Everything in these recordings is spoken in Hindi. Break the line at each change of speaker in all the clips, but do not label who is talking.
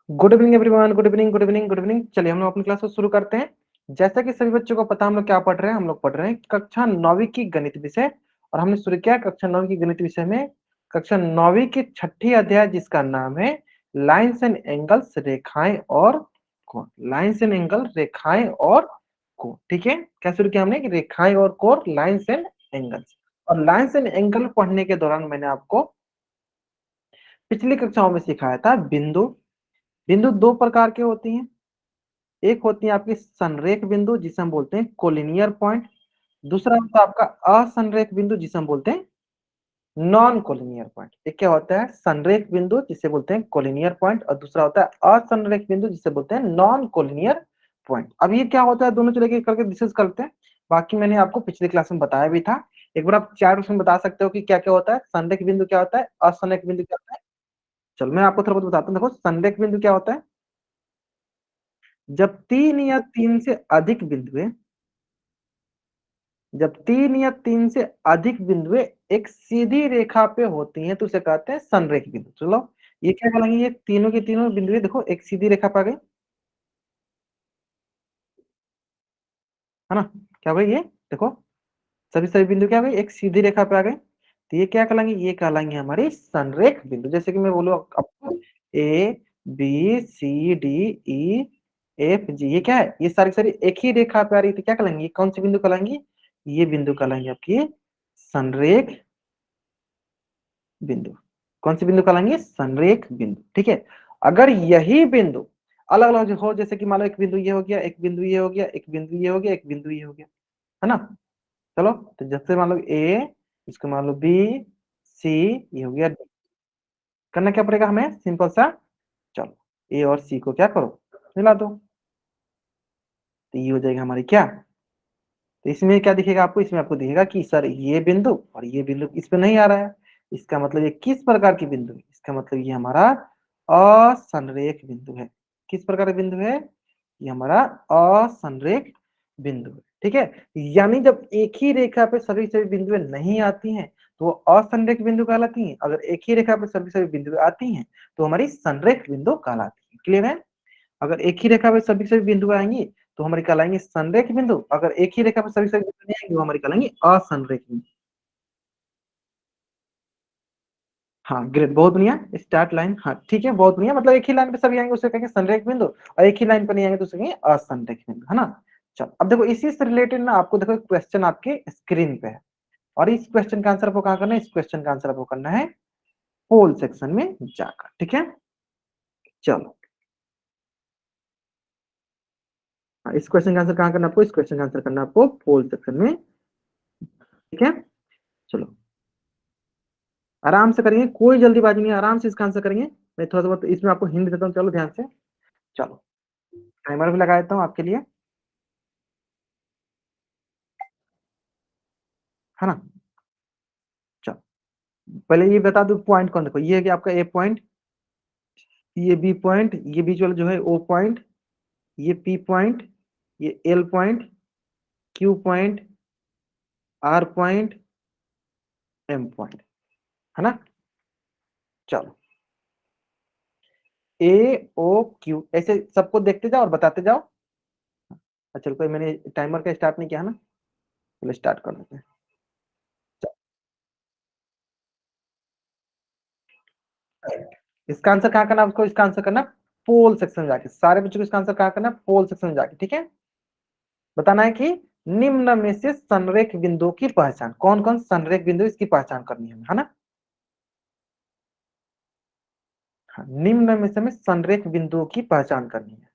Good evening everyone, good evening, good evening, good evening. चलिए हम लोग अपनी क्लास को शुरू करते हैं। जैसा कि सभी बच्चों को पता, हम लोग क्या पढ़ रहे हैं, हम लोग पढ़ रहे हैं कक्षा 9वीं की गणित विषय। और हमने शुरू किया कक्षा 9वीं की गणित विषय में कक्षा 9वीं की छठी अध्याय, जिसका नाम है लाइन्स एंड एंगल्स, रेखाएं और कोण। लाइन्स एंड एंगल, रेखाएं और कोण। ठीक है, क्या शुरू किया हमने कि रेखाएं और कोण, लाइन्स एंड एंगल्स। और लाइन्स एंड एंगल पढ़ने के दौरान मैंने आपको पिछली कक्षाओं में सिखाया था बिंदु। बिंदु दो प्रकार के होती हैं। एक होती है आपकी संरेख बिंदु, जिसे हम बोलते हैं कोलिनियर पॉइंट। दूसरा होता है आपका असंरेख बिंदु, जिसे हम बोलते हैं नॉन कोलिनियर पॉइंट। एक क्या होता है संरेख बिंदु, जिसे बोलते हैं कोलिनियर पॉइंट, और दूसरा होता है असंरेख बिंदु, जिसे बोलते हैं नॉन कोलिनियर पॉइंट। अब ये क्या होता है, दोनों चले के करके डिस्कस करते हैं। बाकी मैंने आपको पिछली क्लास में बताया भी था। एक बार आप चार उसमें बता सकते हो कि क्या क्या होता है, संरेख बिंदु क्या होता है, असंरेख बिंदु क्या होता है। चलो मैं आपको थोड़ा बहुत बताता हूँ। देखो, संरेख बिंदु क्या होता है, जब तीन या तीन से अधिक बिंदुएं जब तीन या तीन से अधिक बिंदुएं एक सीधी रेखा पे होती हैं तो उसे कहते हैं संरेख बिंदु। चलो, ये क्या कहलाएंगे, ये तीनों की तीनों बिंदुएं देखो एक सीधी रेखा पे आ गई, है ना। क्या भाई, ये देखो सभी सभी बिंदु क्या हो गई, एक सीधी रेखा पे आ गए। तो ये क्या कहलाएंगे, ये कहलाएंगे हमारी संरेख बिंदु। जैसे कि मैं बोलूँ आपको A B C D E F G, ये क्या है, ये सारी सारी एक ही रेखा पे आ रही है, तो क्या कहलाएंगे, ये कौन सी बिंदु कहलाएंगी, ये बिंदु कहलाएंगे आपकी संरेख बिंदु। कौन सी बिंदु कहलाएंगे, संरेख बिंदु। ठीक है, अगर यही बिंदु अलग अलग हो, जैसे कि मान लो एक बिंदु ये हो गया, एक बिंदु ये हो गया, एक बिंदु ये हो गया, एक बिंदु ये हो गया, है ना। चलो, तो जैसे मान लो ए, इसको मान लो बी, सी, ये हो गया डी। करना क्या पड़ेगा हमें, सिंपल सा, चलो ए और सी को क्या करो, मिला दो। तो ये हो जाएगा हमारी क्या, तो इसमें क्या दिखेगा आपको, इसमें आपको दिखेगा कि सर ये बिंदु और ये बिंदु इस पे नहीं आ रहा है। इसका मतलब ये किस प्रकार की बिंदु है, इसका मतलब ये हमारा असंरेख बिंदु है। किस प्रकार का बिंदु है, ये हमारा असंरेख बिंदु है। ठीक है, यानी जब एक ही रेखा पे सभी सभी बिंदुएं नहीं आती हैं तो वो असंरेख बिंदु कहलाती हैं। अगर एक ही रेखा पे सभी सभी बिंदुएं आती हैं तो हमारी संरेख बिंदु कहलाती है। क्लियर है। अगर एक ही रेखा पे सभी सभी बिंदु आएंगी तो हमारी कहलाएंगे संरेख बिंदु। अगर एक ही रेखा पे सभी सभी बिंदु नहीं आएंगे वो हमारी कहलाएंगे असंरेख बिंदु। हाँ ग्रेट, बहुत बढ़िया। स्टार्ट लाइन, हाँ ठीक है, बहुत बढ़िया। मतलब एक ही लाइन पे सभी आएंगे उसे कहेंगे संरेख बिंदु, और एक ही लाइन पे नहीं आएंगे तो उसे कहेंगे असंरेख बिंदु, है ना। चलो अब देखो, इसी से रिलेटेड ना आपको देखो क्वेश्चन आपके स्क्रीन पे है, और इस क्वेश्चन का आंसर आपको कहाँ करना है, इस क्वेश्चन का आंसर आपको करना है पोल सेक्शन में जाकर। ठीक है, चलो। हाँ, इस क्वेश्चन का आंसर कहाँ करना है आपको, इस क्वेश्चन का आंसर करना है आपको पोल सेक्शन में। ठीक है, चलो आराम से करेंगे, कोई जल्दीबाजी नहीं है, आराम से इसका आंसर करेंगे। मैं थोड़ा सा बहुत इसमें आपको हिंट देता हूँ, चलो ध्यान से। चलो, टाइमर भी लगा देता हूँ आपके लिए, है ना। चलो, पहले ये बता दो पॉइंट कौन, देखो ये है कि आपका ए पॉइंट, ये बी पॉइंट, ये बीच वाला जो है ओ पॉइंट, ये पी पॉइंट, ये L point, Q point, R point, M point, है ना। चलो, ए ओ क्यू ऐसे सबको देखते जाओ और बताते जाओ। अच्छा, कोई मैंने टाइमर का स्टार्ट नहीं किया है ना, चलो स्टार्ट कर देते हैं। इसका आंसर कहाँ करना है आपको, इसका आंसर करना पोल सेक्शन में जाके। सारे बच्चों को इसका आंसर कहाँ करना है, पोल सेक्शन में जाके। ठीक है, बताना है कि निम्न में से संरेख बिंदुओं की पहचान, कौन कौन संरेख बिंदु, इसकी पहचान करनी है ना। हाँ, निम्न में से हमें संरेख बिंदुओं की पहचान करनी है।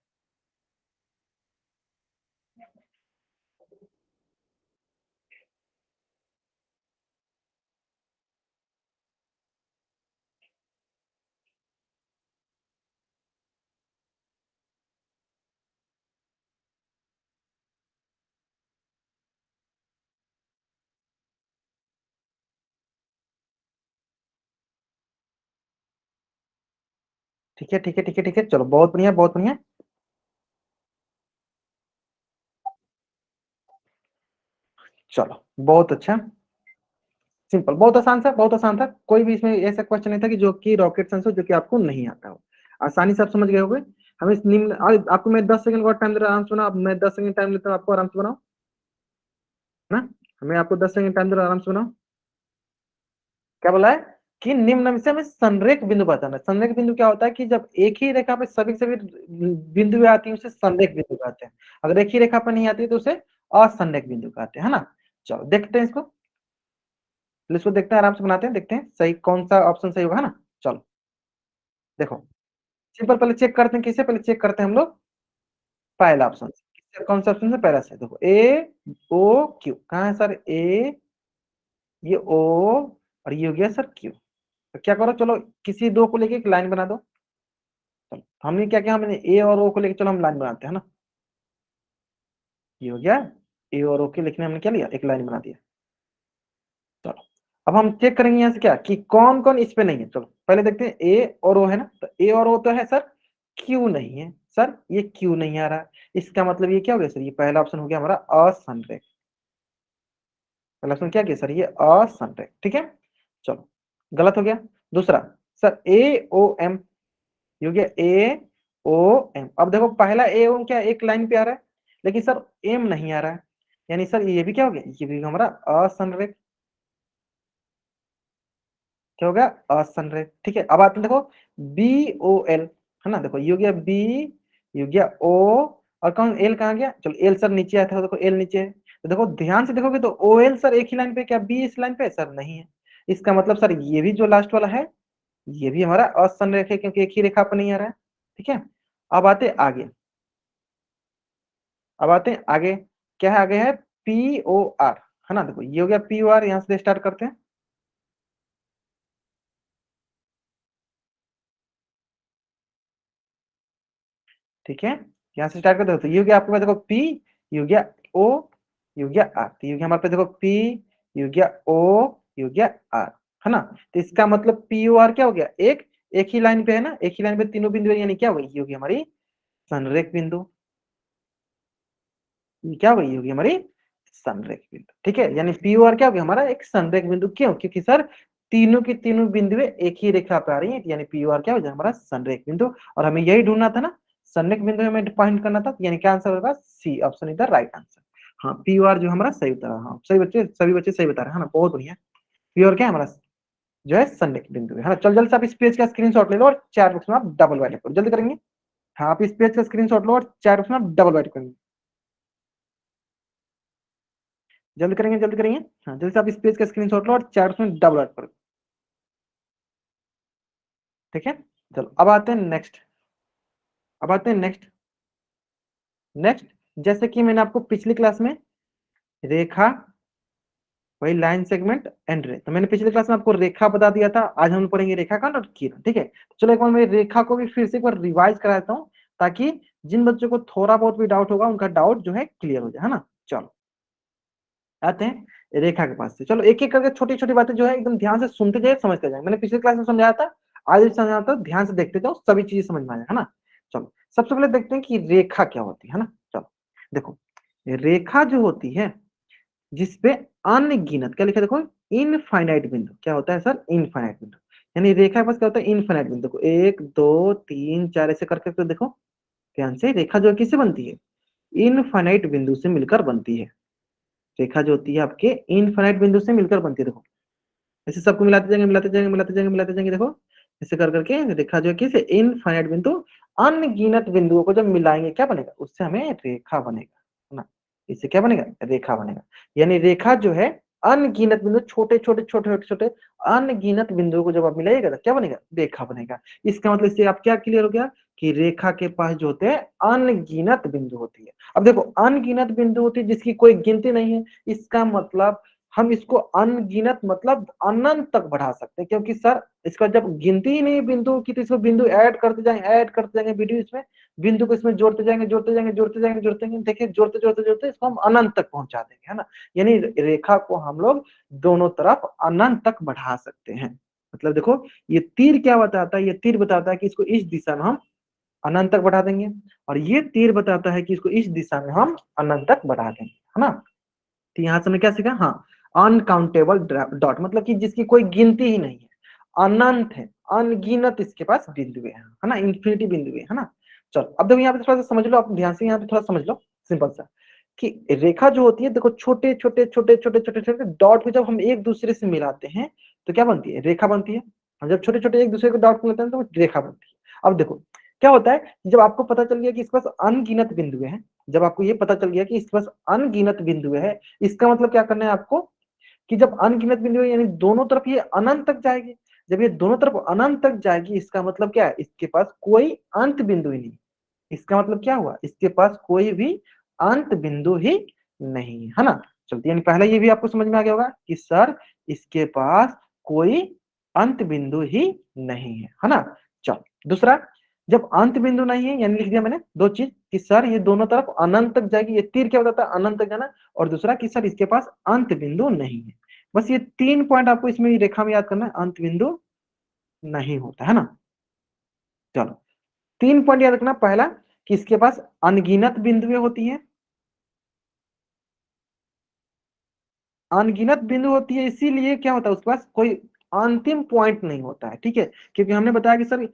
ठीक है, ठीक है, ठीक है, ठीक है, चलो बहुत बढ़िया, बहुत बढ़िया। चलो बहुत अच्छा, सिंपल, बहुत आसान था, बहुत आसान था। कोई भी इसमें ऐसा क्वेश्चन नहीं था कि जो कि रॉकेट साइंस हो, जो कि आपको नहीं आता हो। आसानी से आप समझ गए होंगे। हम इस निम्न आपको मैं 10 सेकंड का टाइम दे रहा हूं, आराम से बनाओ। मैं 10 सेकंड टाइम लेता हूं, आपको आराम से बनाओ ना। मैं आपको 10 सेकंड टाइम दे रहा हूं, आराम से बनाओ। क्या बोला है कि निम्न से हमें संरेख बिंदु बताना है। संरेख बिंदु क्या होता है कि जब एक ही रेखा पे सभी सभी बिंदु आती है उसे संरेख बिंदु कहते हैं। अगर एक ही रेखा पर नहीं आती है तो उसे असंरेख बिंदु कहते हैं, है ना। चलो देखते हैं इसको देखते हैं, आराम से बनाते हैं, देखते हैं सही कौन सा ऑप्शन सही होगा, है ना। चलो देखो, सिंपल पहले चेक करते हैं, किसे पहले चेक करते हैं हम लोग, पहला ऑप्शन कौन सा ऑप्शन है, पहला से देखो ए ओ क्यू, कहाँ है सर ए, ये ओ और ये हो गया सर क्यू। तो क्या करो, चलो किसी दो को लेके एक लाइन बना दो। चलो हमने क्या किया, हमने ए और ओ को लेके चलो हम लाइन बनाते हैं ना। ये हो गया, ए और ओ के लिखने हमने क्या लिया, एक लाइन बना दिया। चलो अब हम चेक करेंगे यहाँ से क्या कि कौन कौन इस पे नहीं है। चलो पहले देखते हैं ए और ओ है ना, तो ए और ओ तो है सर, क्यू नहीं है सर, ये क्यू नहीं आ रहा है। इसका मतलब ये क्या हो गया सर, ये पहला ऑप्शन हो गया हमारा असंरेख। पहला ऑप्शन क्या किया सर, ये असंरेख, ठीक है। चलो गलत हो गया। दूसरा सर ए ओ एम, ये हो गया ए ओ एम। अब देखो पहला ए ओ क्या एक लाइन पे आ रहा है, लेकिन सर एम नहीं आ रहा है, यानी सर ये भी क्या हो गया, ये भी हमारा असंरेख। क्या हो गया, असंरेख, ठीक है। अब आते हैं देखो बी ओ एल, है ना। देखो ये हो गया बी, ये हो गया ओ, और कौन एल कहाँ गया, चलो एल सर नीचे आया था, देखो एल नीचे है। तो देखो ध्यान से देखोगे तो ओ एल सर एक ही लाइन पे, क्या बी इस लाइन पे सर नहीं है। इसका मतलब सर ये भी जो लास्ट वाला है ये भी हमारा असंरेख है, क्योंकि एक ही रेखा पर नहीं आ रहा है, ठीक है। अब आते आगे, अब आते हैं आगे, क्या है आगे है पी ओ आर, है ना। देखो ये हो गया पी ओ आर, यहां से स्टार्ट करते हैं, ठीक है। यहाँ से स्टार्ट करते हो तो ये हो गया आपके पास देखो पी, ये हो गया ओ, ये हो गया आर, तो ये हो गया हमारे पास देखो पी, ये हो गया ओ, ये हो गया आर, है ना। तो इसका मतलब पी ओ आर क्या हो गया, एक एक ही लाइन पे है ना, एक ही लाइन पे तीनों बिंदु है, यानी क्या हो गई, ये होगी हमारी संरेख बिंदु। ये क्या हो गई, ये होगी हमारी संरेख बिंदु, ठीक है। यानी पी ओ आर क्या हो गया हमारा एक संरेख बिंदु, क्यों, क्योंकि सर तीनों की तीनों बिंदुएं एक ही रेखा पे आ रही है, यानी पी ओ आर क्या हो जाए हमारा संरेख बिंदु। और हमें यही ढूंढना था ना, संरेख बिंदु हमें फाइंड करना था, यानी क्या आंसर होगा, C option is the right answer. हाँ पी ओ आर जो हमारा सही बता रहा है, हाँ सही बच्चे, सभी बच्चे सही बता रहे हैं, है ना, बहुत बढ़िया। पी ओ आर क्या है हमारा जो है संरेख बिंदु है ना। चल जल्दी से आप इस पेज का स्क्रीनशॉट ले लो और चैट बॉक्स में आप डबल राइट करो, जल्दी करेंगे। हाँ आप इस पेज का स्क्रीनशॉट लो और चैट बॉक्स में आप डबल राइट करेंगे, जल्दी करेंगे जल्दी करेंगे। हाँ जल्दी से आप इस पेज का स्क्रीनशॉट लो और चैट बॉक्स में डबल राइट करो, ठीक है। चलो अब आते हैं नेक्स्ट, अब आते हैं नेक्स्ट। नेक्स्ट जैसे कि मैंने आपको पिछली क्लास में रेखा, वही लाइन सेगमेंट एंड रे, तो मैंने पिछली क्लास में आपको रेखा बता दिया था, आज हम पढ़ेंगे रेखा का और किरण, ठीक है। तो चलो एक बार मैं रेखा को भी फिर से एक बार रिवाइज करा देता हूँ, ताकि जिन बच्चों को थोड़ा बहुत भी डाउट होगा उनका डाउट जो है क्लियर हो जाए, है ना। चलो आते हैं रेखा के पास से, चलो एक एक करके छोटी छोटी बातें जो है एकदम ध्यान से सुनते जाए, समझते जाए। मैंने पिछले क्लास में समझाया था, आज भी समझाया था, ध्यान से देखते जाओ, सभी चीजें समझ में आ जाए, है ना। चलो सबसे पहले देखते हैं कि रेखा क्या होती है ना। चलो देखो, रेखा जो होती है जिसपे अनगिनत, क्या लिखा है देखो, इनफाइनाइट बिंदु, क्या होता है सर, इनफाइनाइट बिंदु। यानी रेखा के पास क्या होता है, इनफाइनाइट बिंदु। देखो एक दो तीन चार ऐसे करके तो देखो ध्यान से, रेखा जो है किससे बनती है, इनफाइनाइट बिंदु से मिलकर बनती है। रेखा जो होती है आपके इनफाइनाइट बिंदु से मिलकर बनती है, देखो ऐसे सबको मिलाते जाएंगे मिलाते जाएंगे मिलाते जाएंगे मिलाते जाएंगे, देखो ऐसे कर करके रेखा जो है किस इनफाइनाइट बिंदु अनगिनत बिंदुओं को जब मिलाएंगे क्या बनेगा, उससे हमें रेखा बनेगा, है ना। इससे क्या बनेगा, रेखा बनेगा। यानी रेखा जो है अनगिनत बिंदु, छोटे छोटे छोटे छोटे छोटे अनगिनत बिंदुओं को जब आप मिलाइएगा तो क्या बनेगा, रेखा बनेगा। इसका मतलब इससे आप क्या क्लियर हो गया कि रेखा के पास जो होते हैं अनगिनत बिंदु होती है। अब देखो अनगिनत बिंदु होती है जिसकी कोई गिनती नहीं है, इसका मतलब हम इसको अनगिनत मतलब अनंत तक बढ़ा सकते हैं, क्योंकि सर इसका जब गिनती ही नहीं बिंदु की, तो इसको बिंदु ऐड करते जाएंगे वीडियो इसमें, बिंदु को इसमें जोड़ते जाएंगे जोड़ते जाएंगे जोड़ते जाएंगे जोड़ते जाएंगे, देखिए जोड़ते जोड़ते जोड़ते इसको हम अनंत तक पहुंचा देंगे, है ना। यानी रेखा को हम लोग दोनों तरफ अनंत तक बढ़ा सकते हैं। मतलब देखो ये तीर क्या बताता है, ये तीर बताता है कि इसको इस दिशा में हम अनंत तक बढ़ा देंगे, और ये तीर बताता है कि इसको इस दिशा में हम अनंत तक बढ़ा देंगे, है ना। तो यहां से हमने क्या सीखा, हाँ अनकाउंटेबल डॉट, मतलब कि जिसकी कोई गिनती ही नहीं है। अनंत है, अनगिनत इसके पास बिंदु है ना, इंफिनिटी बिंदु है ना। चलो अब देखो यहाँ पे थोड़ा सा समझ लो, आप ध्यान से यहाँ पे थोड़ा समझ लो, सिंपल सा कि रेखा जो होती है, देखो छोटे छोटे छोटे छोटे छोटे छोटे डॉट को जब हम एक दूसरे से मिलाते हैं तो क्या बनती है, रेखा बनती है। हम जब छोटे छोटे एक दूसरे को डॉट को मिलाते हैं तो रेखा बनती है। अब देखो क्या होता है, जब आपको पता चल गया कि इसके पास अनगिनत बिंदु है, जब आपको ये पता चल गया कि इसके पास अनगिनत बिंदु है, इसका मतलब क्या करना है आपको कि जब अनगिनत बिंदु है यानी दोनों तरफ ये अनंत तक जाएगी। जब ये दोनों तरफ अनंत तक जाएगी इसका मतलब क्या है, इसके पास कोई अंत बिंदु ही नहीं। इसका मतलब क्या हुआ, इसके पास कोई भी अंत बिंदु ही नहीं है ना। चलते यानी पहला ये भी आपको समझ में आ गया होगा कि सर इसके पास कोई अंत बिंदु ही नहीं है ना। चल दूसरा, जब अंत बिंदु नहीं है यानी लिख दिया मैंने दो चीज कि सर ये दोनों तरफ अनंत तक जाएगी, ये तीर क्या बताता है, अनंत तक जाना। और दूसरा कि सर इसके पास अंत बिंदु नहीं है। बस ये 3 पॉइंट आपको इसमें रेखा में याद करना है, अंत बिंदु नहीं होता है ना। चलो 3 पॉइंट याद रखना, पहला कि इसके पास अनगिनत बिंदुएं होती हैं, अनगिनत बिंदु होती है इसीलिए क्या होता है उसके पास कोई अंतिम पॉइंट नहीं होता है, ठीक है। क्योंकि हमने बताया कि सर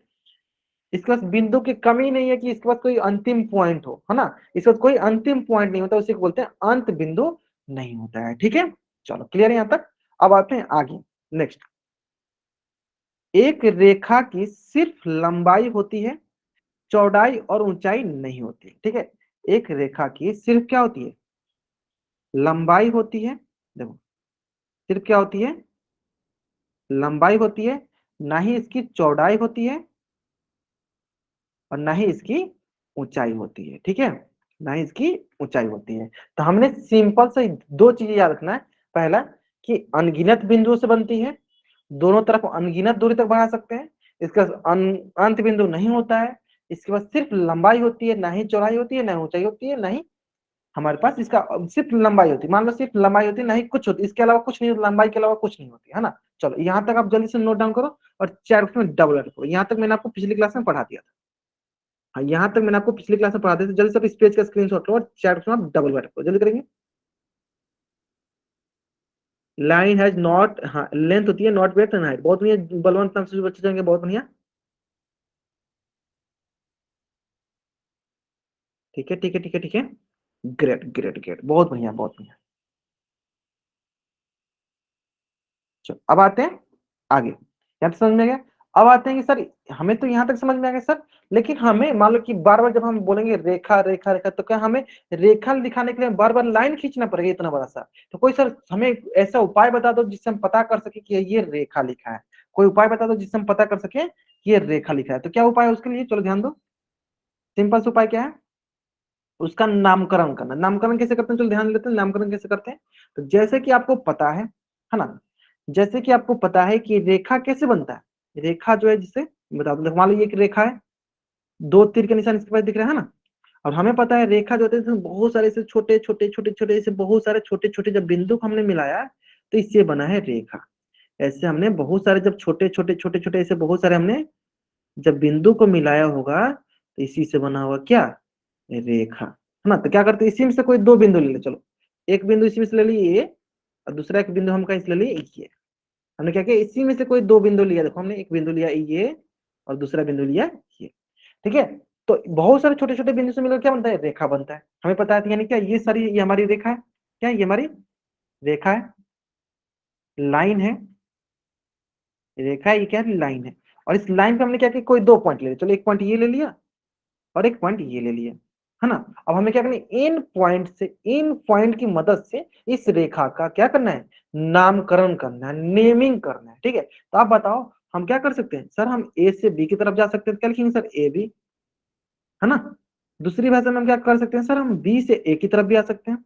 इसके पास बिंदु की कमी नहीं है कि इसके पास कोई अंतिम पॉइंट हो, है ना। इसके पास कोई अंतिम पॉइंट नहीं होता, उसे बोलते हैं अंत बिंदु नहीं होता है, ठीक है। चलो क्लियर है यहां तक। अब आते हैं आगे, नेक्स्ट। एक रेखा की सिर्फ लंबाई होती है, चौड़ाई और ऊंचाई नहीं होती, ठीक है। एक रेखा की सिर्फ क्या होती है, लंबाई होती है। देखो सिर्फ क्या होती है, लंबाई होती है, ना ही इसकी चौड़ाई होती है और ना ही इसकी ऊंचाई होती है, ठीक है। ना ही इसकी ऊंचाई होती है। तो हमने सिंपल से दो चीजें याद रखना है, पहला कि अनगिनत बिंदुओं से बनती है, दोनों तरफ अनगिनत दूरी तक बढ़ा सकते हैं। इसका अंत बिंदु नहीं होता है, इसके पास सिर्फ लंबाई होती है, ना ही चौड़ाई होती है, ना ही ऊंचाई होती है, ना ही हमारे पास इसका सिर्फ लंबाई होती है। मान लो सिर्फ लंबाई होती है, ना ही कुछ होती है, इसके अलावा कुछ नहीं, लंबाई के अलावा कुछ नहीं होती है ना। चलो यहाँ तक आप जल्दी से नोट डाउन करो और चैट में डबल करो। यहाँ तक मैंने आपको पिछली क्लास में पढ़ा दिया था। हाँ यहाँ तक मैंने आपको पिछली क्लास में पढ़ा दिया था। जल्दी से इस पेज का स्क्रीनशॉट लो और चैट में आप डबल करो, जल्दी करेंगे। लाइन हैज नॉट, हाँ लेंथ होती है, नॉट ब्रेड्थ एंड हाइट। बहुत बढ़िया बलवंत नाम से बच्चे जाएंगे, बहुत बढ़िया। ठीक है ठीक है ठीक है ठीक है, ग्रेट ग्रेट ग्रेट, बहुत बढ़िया बहुत बढ़िया। चलो अब आते हैं आगे, यहाँ तक समझ में आ गया। अब आते हैं कि सर हमें तो यहाँ तक समझ में आ गया सर, लेकिन हमें मान लो कि बार बार जब हम बोलेंगे रेखा रेखा रेखा तो क्या हमें रेखा दिखाने के लिए बार बार लाइन खींचना पड़ेगा इतना बड़ा सा। तो कोई सर हमें ऐसा उपाय बता दो जिससे हम पता कर सके कि ये रेखा लिखा है। कोई उपाय बता दो जिससे हम पता कर सके कि ये रेखा लिखा है। तो क्या उपाय है उसके लिए, चलो ध्यान दो। सिंपल सा उपाय क्या है, उसका नामकरण करना। नामकरण कैसे करते हैं, चलो ध्यान देते हैं नामकरण कैसे करते हैं। तो जैसे कि आपको पता है ना, जैसे कि आपको पता है कि रेखा कैसे बनता है। रेखा जो है जिसे बता दो, मान लो ये एक रेखा है, दो तीर के निशान इसके पास दिख रहा है ना। और हमें पता है रेखा जो होते हैं इसमें बहुत सारे ऐसे छोटे छोटे छोटे छोटे ऐसे बहुत सारे छोटे छोटे जब बिंदु को हमने मिलाया तो इससे बना है रेखा। ऐसे हमने बहुत सारे जब छोटे छोटे छोटे छोटे ऐसे बहुत सारे हमने जब बिंदु को मिलाया होगा तो इसी से बना होगा क्या, रेखा, है ना। तो क्या करते हैं, इसी में से कोई दो बिंदु ले ले, चलो एक बिंदु इसी में से ले लिए ये, और दूसरा एक बिंदु हम कहीं से ले लिए ये। हमने क्या किया, इसी में से कोई दो बिंदु लिया, देखो हमने एक बिंदु लिया ये और दूसरा बिंदु लिया ये, ठीक है। तो बहुत सारे छोटे छोटे बिंदु से मिलकर क्या बनता है, रेखा बनता है। हमें पता है यानी क्या, ये सारी ये हमारी रेखा है, क्या ये हमारी रेखा है, लाइन है, रेखा है, ये क्या है, लाइन है। और इस लाइन पे हमने क्या किया, कोई दो पॉइंट ले लिया, चलो एक पॉइंट ये ले लिया और एक पॉइंट ये ले लिया, है ना। अब हमें क्या करना है, इन पॉइंट की मदद से इस रेखा का क्या करना है, नामकरण करना है, नेमिंग करना है, ठीक है। तो आप बताओ हम क्या कर सकते हैं, सर हम ए से बी की तरफ जा सकते हैं, क्या लिखेंगे सर, ए बी, है ना। दूसरी भाषा में हम क्या कर सकते हैं, सर हम बी से ए की तरफ भी आ सकते हैं,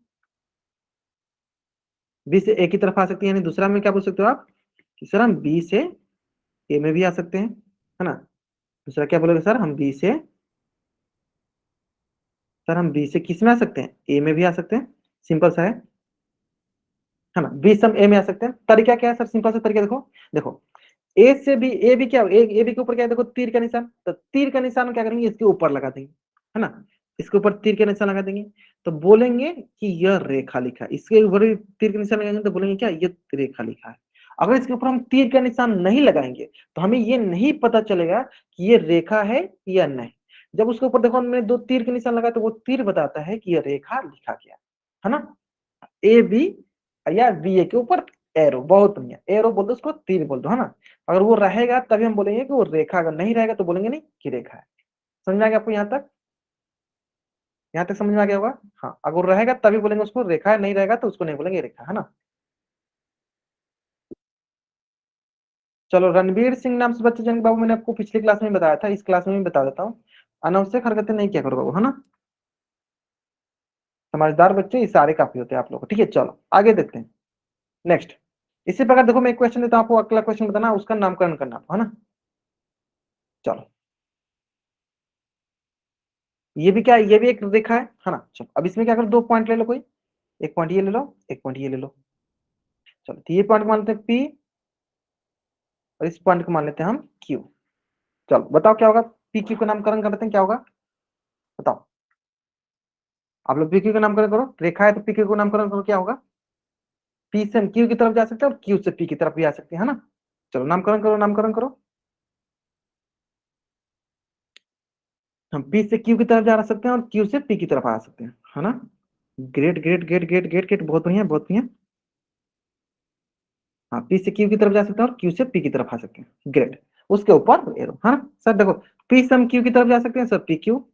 बी से ए की तरफ आ सकते हैं। यानी दूसरा में क्या बोल सकते हो आप कि सर हम बी से ए में भी आ सकते हैं, है ना। दूसरा क्या बोलोगे, सर हम बी से किस में आ सकते हैं, ए में भी आ सकते हैं, सिंपल सा है ना। बी से हम ए में आ सकते हैं। तरीका क्या है सर, सिंपल सा तरीका देखो, देखो ए से बी, ए बी क्या, ए बी के ऊपर क्या है, देखो तीर का निशान, तो तीर का निशान क्या करेंगे, इसके ऊपर लगा देंगे, है ना। इसके ऊपर तीर का निशान लगा देंगे तो बोलेंगे कि यह रेखा लिखा है। इसके ऊपर भी तीर का निशान लगाएंगे तो बोलेंगे क्या, ये रेखा लिखा है। अगर इसके ऊपर हम तीर का निशान नहीं लगाएंगे तो हमें ये नहीं पता चलेगा कि ये रेखा है या नहीं। जब उसके ऊपर देखो हमने दो तीर के निशान लगाया तो वो तीर बताता है कि ये रेखा लिखा गया है ना। ए बी या बी ए के ऊपर एरो, बहुत बढ़िया, एरो बोल दो, उसको तीर बोल दो, है ना। अगर वो रहेगा तभी हम बोलेंगे कि वो रेखा, अगर नहीं रहेगा तो बोलेंगे नहीं कि रेखा है। समझ में आ गया आपको यहाँ तक? यहाँ तक समझ में आ गया होगा। हाँ, अगर वो रहेगा तभी बोलेंगे उसको रेखा है, नहीं रहेगा तो उसको नहीं बोलेंगे रेखा, है ना। चलो, रणवीर सिंह नाम से बच्चे जन बाबू, मैंने आपको पिछली क्लास में बताया था, इस क्लास में भी बता देता हूँ। अनावश्यक हरकतें नहीं किया करो बाबू, है ना। समझदार बच्चे इशारे काफी होते हैं आप लोग को। ठीक है, चलो आगे देखते हैं। नेक्स्ट, इसी प्रकार देखो मैं एक क्वेश्चन देता हूँ आपको, अगला क्वेश्चन बताना, उसका नामकरण करना आपको, है ना। चलो, ये भी क्या है, ये भी एक रेखा है ना। चलो अब इसमें क्या करो, दो पॉइंट ले लो कोई, एक पॉइंट ये ले लो, एक पॉइंट ये ले लो। चलो, तो ये पॉइंट मान लेते हैं पी, और इस पॉइंट को मान लेते हैं हम क्यू। चलो बताओ क्या होगा, पी क्यू का नामकरण करते हैं, क्या होगा बताओ। आप लोग पी क्यू का नामकरण करो, रेखा है तो पी क्यू का नामकरण करो, क्या होगा। पी से हम क्यू की तरफ जा सकते हैं और क्यू से पी की तरफ भी आ सकते हैं, है ना। चलो नामकरण करो, नामकरण करो। हम पी से क्यू की तरफ जा सकते हैं और क्यू से पी की तरफ आ सकते हैं, है ना। Great great great great great great, बहुत बढ़िया बहुत बढ़िया। हाँ, पी से क्यू की तरफ जा सकते हैं और क्यू से पी की तरफ आ सकते हैं, ग्रेट। उसके ऊपर एरो, है ना सर। देखो, पी से हम क्यू की तरफ जा सकते हैं सर, पी क्यू,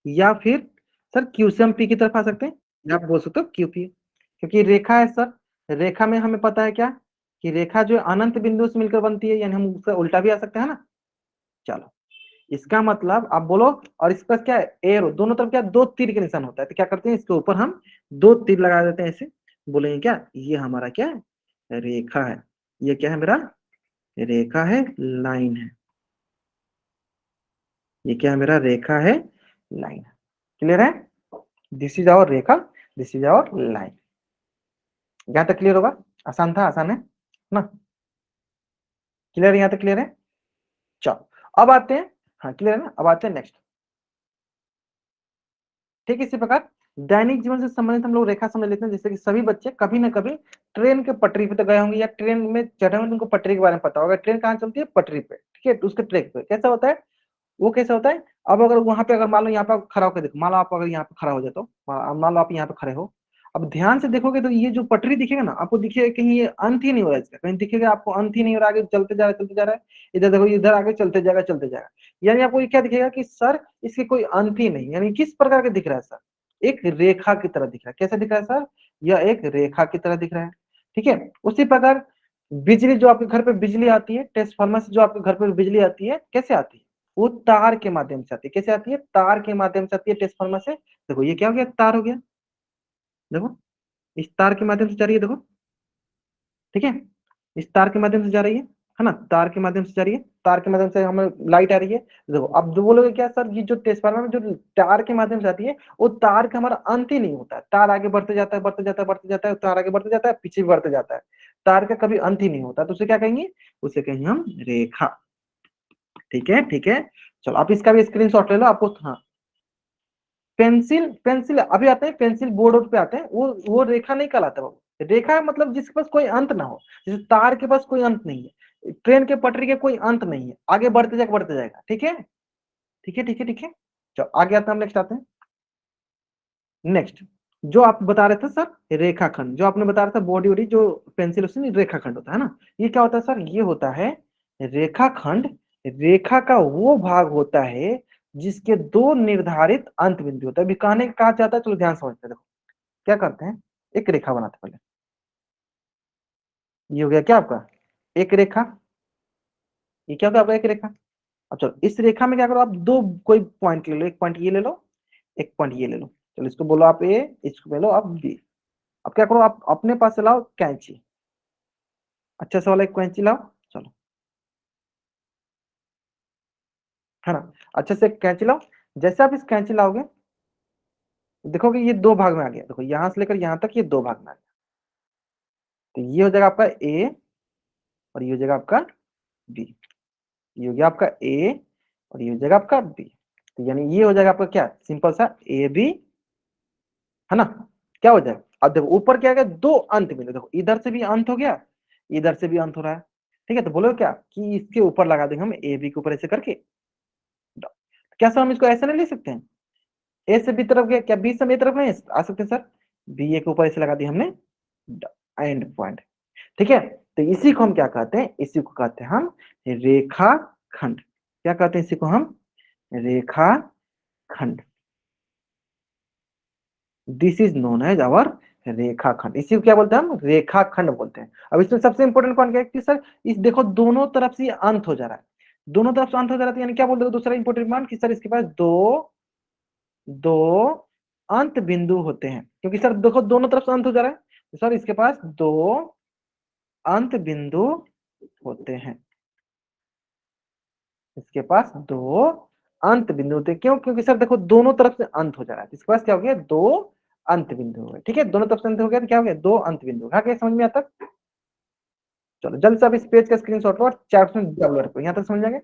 या फिर सर क्यू से हम पी की तरफ आ सकते हैं, या आप बोल सकते हो क्यू पी, क्योंकि रेखा है सर। रेखा में हमें पता है क्या, कि रेखा जो है अनंत बिंदु से मिलकर बनती है, यानी हम उसका उल्टा भी आ सकते हैं ना। चलो, इसका मतलब आप बोलो, और इसका क्या है, एरो, दोनों तरफ क्या, दो तीर के निशान होता है, तो क्या करते हैं इसके ऊपर हम दो तीर लगा देते हैं, ऐसे बोलेंगे क्या, ये हमारा क्या है, रेखा है। ये क्या है मेरा, रेखा है, लाइन है। ये क्या है मेरा, रेखा है, लाइन है। क्लियर है। दिस इज आवर रेखा, दिस इज आवर लाइन। यहाँ तक क्लियर होगा, आसान था, आसान है ना। क्लियर, यहाँ तक क्लियर है। चलो अब आते हैं, हाँ क्लियर है ना, अब आते हैं नेक्स्ट। ठीक है, इसी प्रकार दैनिक जीवन से संबंधित हम लोग रेखा समझ लेते हैं। जैसे कि सभी बच्चे कभी ना कभी ट्रेन के पटरी पे तो गए होंगे, या ट्रेन में चढ़े होंगे, उनको पटरी के बारे में पता होगा। ट्रेन कहाँ चलती है, पटरी पे, ठीक है। तो उसके ट्रैक पे कैसा होता है, वो कैसा होता है। अब अगर वहां पे, अगर मान लो यहाँ पे खड़ा होकर देखो, मान लो आप अगर यहाँ पे खड़ा हो जाए तो, मान लो आप यहाँ पे खड़े हो, अब ध्यान से देखोगे तो ये जो पटरी दिखेगा ना आपको, दिखेगा कहीं ये अंत ही नहीं हो रहा है इसका, कहीं दिखेगा आपको अंत ही नहीं हो रहा, आगे चलते जा रहा है, चलते जा रहा है। इधर देखो, इधर आगे चलते जाएगा, चलते जाएगा। यानी आपको ये क्या दिखेगा कि सर इसके कोई अंत ही नहीं, यानी किस प्रकार के दिख रहा है सर, एक रेखा की तरह दिख रहा है। कैसे दिख रहा है सर, यह एक रेखा की तरह दिख रहा है। ठीक है, उसी प्रकार बिजली, जो आपके घर पे बिजली आती है, ट्रांसफार्मर से जो आपके घर पे बिजली आती है, कैसे आती है, वो तार के माध्यम से आती है। कैसे आती है, तार के माध्यम से आती है, ट्रांसफार्मर से। देखो ये क्या हो गया, तार हो गया, देखो इस तार के माध्यम से जा रही है, देखो, ठीक है, इस तार के माध्यम से जा रही है ना, तार के माध्यम से जा रही है, तार के माध्यम से हमें लाइट आ रही है। देखो अब जो बोलोगे क्या सर, ये जो ट्रांसफार्मर में जो तार के माध्यम से आती है, वो तार का हमारा अंत ही नहीं होता है। तार आगे बढ़ते जाता है, बढ़ते जाता है, बढ़ते जाता है, तार आगे बढ़ते जाता है, पीछे भी बढ़ते जाता है, तार का कभी अंत ही नहीं होता। तो उसे क्या कहेंगे, उसे कहेंगे हम रेखा। ठीक है, ठीक है। चलो आप इसका भी स्क्रीनशॉट ले लो आपको। हाँ, पेंसिल, पेंसिल अभी आते हैं, पेंसिल बोर्ड पे आते हैं, वो रेखा नहीं कहलाता बाबू। रेखा है मतलब जिसके पास कोई अंत ना हो, जैसे तार के पास कोई अंत नहीं है, ट्रेन के पटरी के कोई अंत नहीं है, आगे बढ़ते जाएगा, बढ़ते जाएगा। ठीक है, ठीक है, ठीक है, ठीक है। चलो आगे आते हैं, हम नेक्स्ट आते हैं। नेक्स्ट, जो आप बता रहे थे सर रेखाखंड, जो आपने बता रहा था बॉडी वॉडी जो पेंसिल, उसमें रेखाखंड होता है ना। ये क्या होता है सर, ये होता है रेखाखंड। रेखा का वो भाग होता है जिसके दो निर्धारित अंत बिंदु होता है। अभी कहने का कहा चाहता है, चलो ध्यान समझते हैं। देखो क्या करते हैं, एक रेखा बनाते हैं पहले। ये हो गया क्या आपका, एक रेखा। ये क्या होगा आपका, एक रेखा। अब चलो इस रेखा में क्या करो, आप दो कोई पॉइंट ले लो, एक पॉइंट ये ले लो, एक पॉइंट ये ले लो। चलो इसको बोलो आप ए, इसको ले लो आप बी। अब क्या करो, आप अपने पास से लाओ कैंची, अच्छा सा वाला एक कैंची लाओ। चलो, है ना, अच्छे से कैंची लाओ। जैसे आप इस कैंची लाओगे, देखोगे ये दो भाग में आ गया। देखो यहां से लेकर यहां तक ये दो भाग में आ गया। तो ये हो जाएगा आपका ए, और ये हो जाएगा आपका बी। ये हो गया आपका ए, और ये हो जाएगा आपका बी। तो यानी ये हो जाएगा आपका क्या, सिंपल सा ए बी, है ना। क्या हो जाएगा, अब देखो ऊपर क्या आ गया, दो अंत मिले। देखो इधर से भी अंत हो गया, इधर से भी अंत हो रहा है, ठीक है। तो बोलो क्या कि इसके ऊपर लगा देंगे हम ए बी के ऊपर ऐसे करके। क्या सर हम इसको ऐसे नहीं ले सकते हैं, ए से बी तरफ गया, क्या बी से ए तरफ नहीं आ सकते सर, बी ए के ऊपर ऐसे लगा दिया हमने एंड पॉइंट, ठीक है। तो इसी को हम क्या कहते हैं, इसी को कहते हैं हम रेखाखंड। क्या कहते हैं इसी को हम, रेखाखंड। This is known as our रेखाखंड। इसी को क्या बोलते हैं हम, रेखाखंड बोलते हैं। अब इसमें सबसे इंपॉर्टेंट कौन क्या है कि सर इस देखो दोनों तरफ से अंत हो जा रहा है, दोनों तरफ से अंत हो जा रहा है, यानी क्या बोलते हैं दूसरा इंपॉर्टेंट मान कि सर इसके पास दो दो अंत बिंदु होते हैं, क्योंकि सर देखो दोनों तरफ से अंत हो जा रहा है, तो सर इसके पास दो अंत बिंदु होते हैं, इसके पास दो अंत बिंदु होते हैं। क्यों, क्योंकि सर देखो दोनों तरफ से अंत हो जा रहा है, इसके पास क्या हो गया, दो अंत बिंदु हो गए, ठीक है। दोनों तरफ से अंत हो गया तो क्या हो गया, दो अंत बिंदु। हाँ क्या समझ में आता है? चलो जल्द से अब इस पेज का स्क्रीनशॉट लो और चैट में डबल रखो, यहाँ तक समझ जाएंगे।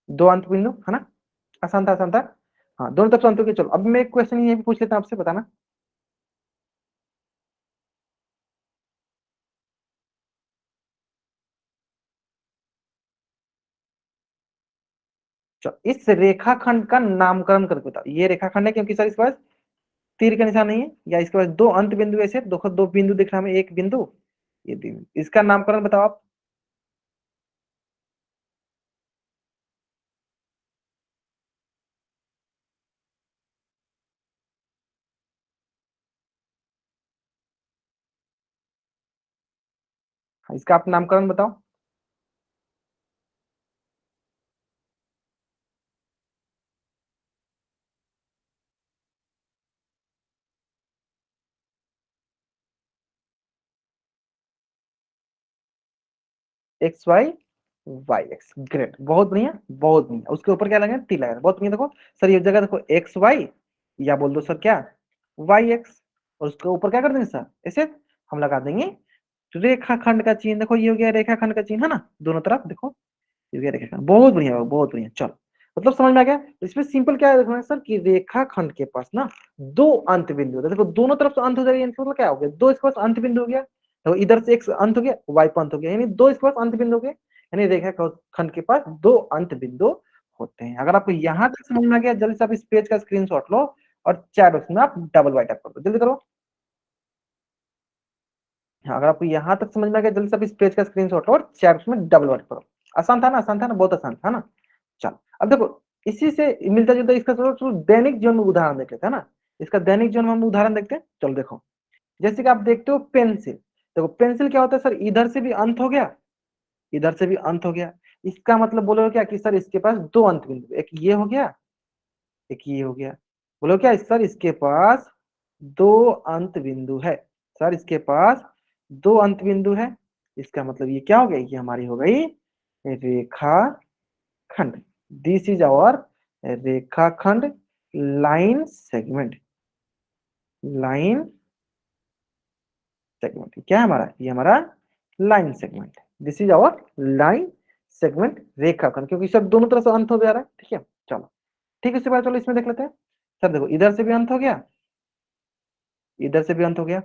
दो अंत बिंदु है ना, आसान था आसान था। हाँ दोनों तरफ से अंत हो गया। चलो अब मैं एक क्वेश्चन ये भी पूछ लेता हूँ आपसे, बताना। चलो इस रेखाखंड का नामकरण करके बताओ, ये रेखाखंड है क्योंकि सर इसके पास तीर का निशान नहीं है, या इसके पास दो अंत बिंदु ऐसे दो दो बिंदु दिख रहा है हमें, एक बिंदु ये बिंदु, इसका नामकरण बताओ आप। हाँ, इसका आप नामकरण बताओ। X Y Y X, great, बहुत बढ़िया बहुत बढ़िया। उसके ऊपर क्या लगा, टी लगा, बहुत बढ़िया। देखो सर ये जगह देखो एक्स वाई, या बोल दो सर क्या, वाई एक्स, और उसके ऊपर क्या कर देंगे सर, ऐसे हम लगा देंगे रेखाखंड का चिन्ह। देखो ये हो गया रेखाखंड का चिन्ह है ना, दोनों तरफ देखो ये हो गया रेखाखंड, बहुत बढ़िया बहुत बढ़िया। चलो मतलब समझ में आ गया। तो इसमें सिंपल क्या है देखो ना सर, कि रेखाखंड के पास ना दो अंत बिंदु होते हैं। देखो दोनों तरफ से अंत हो जाएगा, मतलब क्या हो गया, दो इसके पास अंत बिंदु हो गया। तो इधर से एक अंत हो गया, वाई पर अंत हो गया, यानी दो इसके पास अंत बिंदु हो गए, यानी रेखाखंड के पास दो अंत बिंदु होते हैं। अगर आपको यहाँ तक समझ में आ गया, जल्दी से आप इस पेज का स्क्रीनशॉट लो और चैट बॉक्स में आप डबल बाइट कर दो, जल्दी करो। हाँ, अगर आपको यहाँ तक समझ में आ गया, जल्दी से आप इस पेज का स्क्रीनशॉट लो और चैट बॉक्स में डबल बाइट करो। आसान था ना, आसान था ना, बहुत आसान था ना। चलो अब देखो इसी से मिलता जुलता इसका चलो दैनिक जीवन में उदाहरण देख लेते हैं ना, इसका दैनिक जीवन में हम उदाहरण देखते हैं। चलो देखो जैसे कि आप देखते हो पेंसिल, देखो पेंसिल क्या होता है सर, इधर से भी अंत हो गया, इधर से भी अंत हो गया, इसका मतलब बोलो क्या कि सर इसके पास दो अंत बिंदु, एक ये हो गया एक ये हो गया। बोलो क्या सर इसके पास दो अंत बिंदु है, सर इसके पास दो अंत बिंदु है, इसका मतलब ये क्या हो गया, ये हमारी हो गई रेखा खंड। दिस इज आवर रेखाखंड, लाइन सेगमेंट, लाइन सेगमेंट क्या है हमारा, ये हमारा line segment. This is our line segment रेखाखंड, क्योंकि सब दोनों तरफ से अंत हो जा रहा है, ठीक है। चलो ठीक है, उसके बाद चलो इसमें देख लेते हैं। सर देखो इधर से भी अंत हो गया, इधर से भी अंत हो गया,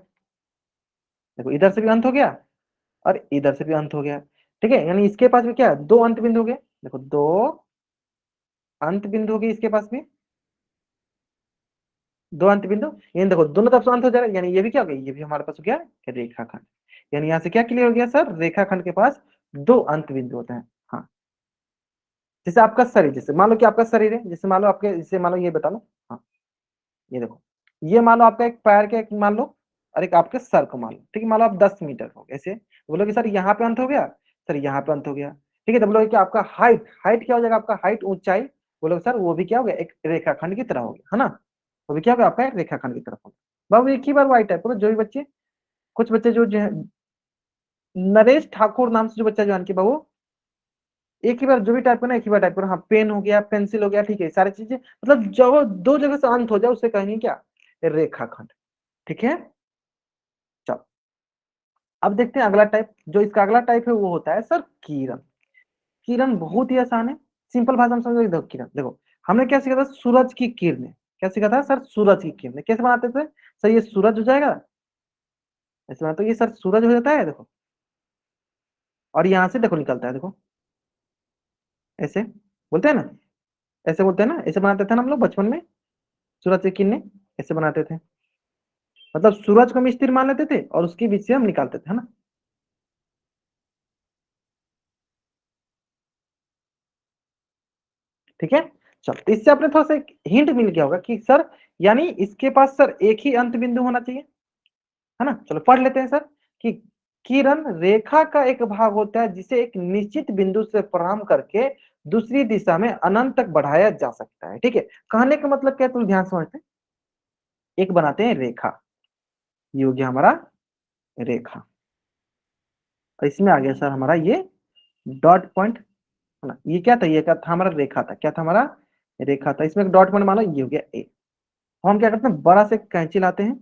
देखो इधर से भी अंत हो गया और इधर से भी अंत हो गया, ठीक है। यानी इसके पास भी क्या है, दो अंत बिंदु हो गए, देखो दो अंत बिंदु हो गए इसके पास भी, दो अंत बिंदु, यानी देखो दोनों तरफ से अंत हो जा रहा है, यानी ये भी क्या हो गया, ये भी हमारे पास हो गया रेखाखंड। यानी यहाँ से क्या क्लियर हो गया सर, रेखाखंड के पास दो अंत बिंदु होते हैं। हाँ जैसे आपका शरीर, जैसे मान लो कि आपका शरीर है, जैसे मान लो आपके, जैसे मान लो ये बता लो, हाँ ये देखो, ये मान लो आपका एक पैर के एक मान लो, और एक आपके सर को मान लो, ठीक है। मान लो आप 10 मीटर हो ऐसे, बोलोगे सर यहाँ पे अंत हो गया, सर यहाँ पे अंत हो गया, ठीक है। तो बोलोगे कि आपका हाइट, हाइट क्या हो जाएगा, आपका हाइट ऊंचाई, बोलोगे सर वो भी क्या हो गया, एक रेखाखंड की तरह हो गया, है ना। वो भी क्या हो गया आपका एक रेखाखंड की तरफ हो गया। बाबू एक ही बार वाइट है पूरा, जो भी बच्चे, कुछ बच्चे जो है नरेश ठाकुर नाम से जो बच्चा जान के बाबू, एक ही बार जो भी टाइप करना एक ही बार टाइप करो। हाँ पेन हो गया, पेंसिल हो गया, ठीक है, सारी चीजें मतलब जो दो जगह से अंत हो जाए उसे कहेंगे क्या, रेखाखंड, ठीक है। चलो अब देखते हैं अगला टाइप, जो इसका अगला टाइप है वो होता है सर किरण। किरण बहुत ही आसान है, सिंपल भाषा में समझो। देखो किरण, देखो हमने क्या सीखा था, सूरज की किरणें, क्या सीखा था सर, सूरज की किरणें कैसे बनाते थे। सर ये सूरज हो जाएगा, ऐसे बना तो ये सर सूरज हो जाता है, देखो। और यहाँ से देखो निकलता है, देखो ऐसे बोलते हैं ना, ऐसे बोलते हैं ना, ऐसे बनाते थे ना हम लोग बचपन में, सूरज की किरणें ऐसे बनाते थे। मतलब सूरज को हम स्थिर मान लेते थे और उसके बीच से हम निकालते थे, है ना। ठीक है। चल, तो इससे अपने थोड़ा सा हिंट मिल गया होगा कि सर यानी इसके पास सर एक ही अंत बिंदु होना चाहिए, है ना। चलो पढ़ लेते हैं सर कि किरण रेखा का एक भाग होता है जिसे एक निश्चित बिंदु से प्रारंभ करके दूसरी दिशा में अनंत तक बढ़ाया जा सकता है। ठीक है, कहने का मतलब क्या है, तुम ध्यान से समझते हैं। एक बनाते हैं रेखा, ये हो गया हमारा रेखा, और इसमें आ गया सर हमारा ये डॉट पॉइंट, है ना। ये क्या था, ये क्या था हमारा रेखा था, क्या था हमारा रेखा था। इसमें एक डॉट पॉइंट मान लो, ये हो गया ए। हम क्या करते हैं, बड़ा से कैंची लाते हैं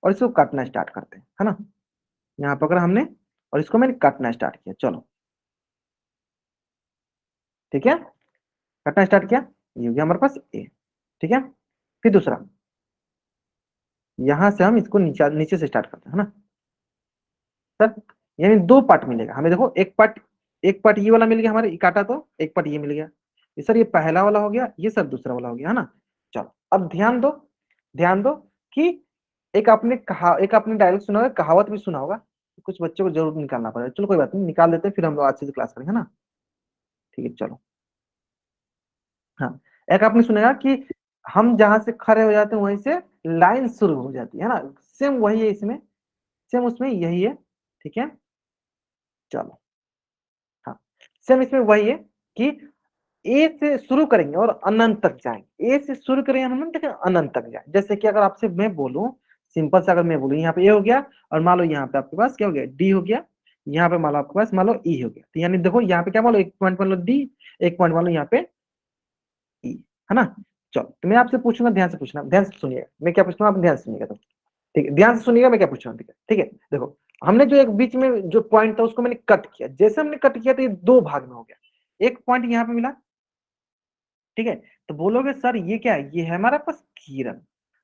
और इसको काटना स्टार्ट करते हैं, है ना। यहाँ पकड़ा हमने और इसको मैंने काटना स्टार्ट किया, चलो ठीक है, काटना स्टार्ट किया, ये हो गया हमारे पास ए। ठीक है, फिर दूसरा, यहां से हम इसको नीचे नीचे से स्टार्ट करते हैं, है ना सर। यानी दो पार्ट मिलेगा हमें, देखो एक पार्ट ये वाला मिल गया हमारे, काटा तो एक पार्ट ये मिल गया, ये सर ये पहला वाला हो गया, ये सर दूसरा वाला हो गया, है ना। चलो अब ध्यान दो, ध्यान दो कि एक आपने डायलॉग सुना होगा, कहावत भी सुना होगा, कुछ बच्चों को जरूर निकालना पड़ेगा। चलो कोई बात नहीं, निकाल देते हैं, फिर हम लोग अच्छे से क्लास करेंगे, है ना। ठीक है चलो। हाँ, एक आपने सुनेगा कि हम जहां से खड़े हो जाते हैं वहीं से लाइन शुरू हो जाती है ना। सेम वही है इसमें, सेम उसमें यही है। ठीक है चलो। हाँ, सेम इसमें वही है कि ए से शुरू करेंगे और अनंत तक जाएंगे, ए से शुरू करेंगे अनंत तक, अनंत तक जाए। जैसे कि अगर आपसे मैं बोलूं, सिंपल से अगर मैं बोलूं, यहाँ पे ए हो गया और मान लो यहाँ पे आपके पास क्या हो गया, डी हो गया। यहाँ पे मान लो आपके पास मान लो ई हो गया, तो यानी देखो यहाँ पे क्या मान लो, एक पॉइंट मान लो डी, एक पॉइंट मान लो यहाँ पे ई, है ना। चलो, तो मैं आपसे पूछूंगा, ध्यान से पूछना, ध्यान से सुनिएगा मैं क्या पूछूंगा, आप ध्यान से सुनिएगा। तो ठीक है, ध्यान से सुनिएगा मैं क्या पूछ रहा हूँ। ठीक है, ठीक है, देखो हमने जो एक बीच में जो पॉइंट था उसको मैंने कट किया, जैसे हमने कट किया तो ये दो भाग में हो गया, एक पॉइंट यहाँ पे मिला। ठीक है, तो बोलोगे सर ये क्या है, ये है हमारे पास किरण,